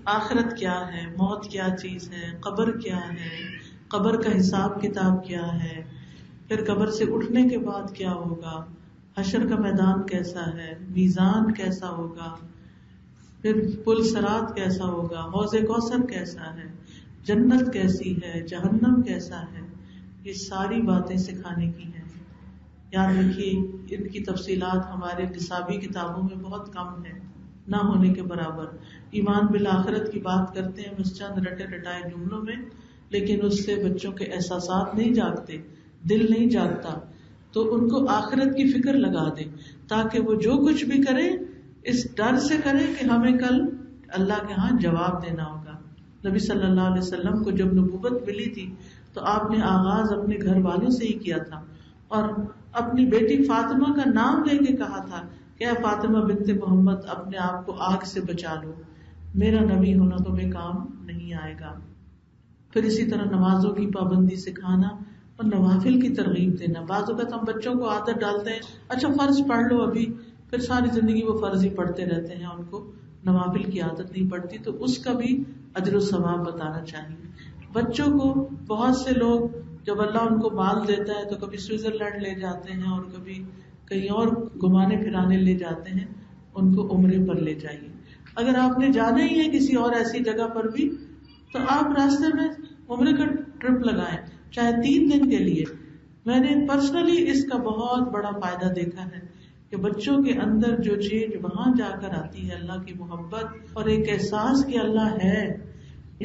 آخرت کیا ہے، موت کیا چیز ہے، قبر کیا ہے، قبر کا حساب کتاب کیا ہے، پھر قبر سے اٹھنے کے بعد کیا ہوگا، حشر کا میدان کیسا ہے، میزان کیسا ہوگا، پھر پل صراط کیسا ہوگا، حوض کوثر کیسا ہے، جنت کیسی ہے، جہنم کیسا ہے، یہ ساری باتیں سکھانے کی ہیں. یاد رکھیے ان کی تفصیلات ہمارے نصابی کتابوں میں بہت کم ہے، نہ ہونے کے برابر. ایمان بالآخرت کی بات کرتے ہیں بس چند رٹے رٹائے جملوں میں، لیکن اس سے بچوں کے احساسات نہیں جاگتے، دل نہیں جاگتا. تو ان کو آخرت کی فکر لگا دیں تاکہ وہ جو کچھ بھی کریں اس ڈر سے کریں کہ ہمیں کل اللہ کے ہاں جواب دینا ہوگا. نبی صلی اللہ علیہ وسلم کو جب نبوت ملی تھی تو آپ نے آغاز اپنے گھر والوں سے ہی کیا تھا، اور اپنی بیٹی فاطمہ کا نام لے کے کہا تھا کہ اے فاطمہ بنت محمد اپنے آپ کو آگ سے بچا لو، میرا نبی ہونا تمہیں کام نہیں آئے گا. پھر اسی طرح نمازوں کی پابندی سکھانا اور نوافل کی ترغیب دینا. بعض اوقات ہم بچوں کو عادت ڈالتے ہیں اچھا فرض پڑھ لو ابھی، پھر ساری زندگی وہ فرض ہی پڑھتے رہتے ہیں، ان کو نوافل کی عادت نہیں پڑتی. تو اس کا بھی اجر و ثواب بتانا چاہیے. بچوں کو بہت سے لوگ جب اللہ ان کو مال دیتا ہے تو کبھی سوئٹزرلینڈ لے جاتے ہیں اور کبھی کہیں اور گھمانے پھرانے لے جاتے ہیں، ان کو عمرے پر لے جائیے. اگر آپ نے جانا ہی ہے کسی اور ایسی جگہ پر بھی تو آپ راستے میں عمرے کا ٹرپ لگائیں، چاہے 3 دن کے لیے. میں نے پرسنلی اس کا بہت بڑا فائدہ دیکھا ہے کہ بچوں کے اندر جو چیز وہاں جا کر آتی ہے، اللہ کی محبت اور ایک احساس کہ اللہ ہے،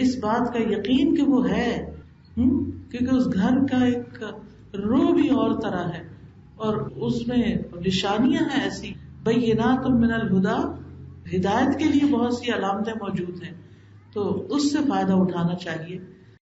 اس بات کا یقین کہ وہ ہے، کیونکہ اس گھر کا ایک روح بھی اور طرح ہے اور اس میں نشانیاں ہیں ایسی بینات من الہدا، ہدایت کے لیے بہت سی علامتیں موجود ہیں. تو اس سے فائدہ اٹھانا چاہیے.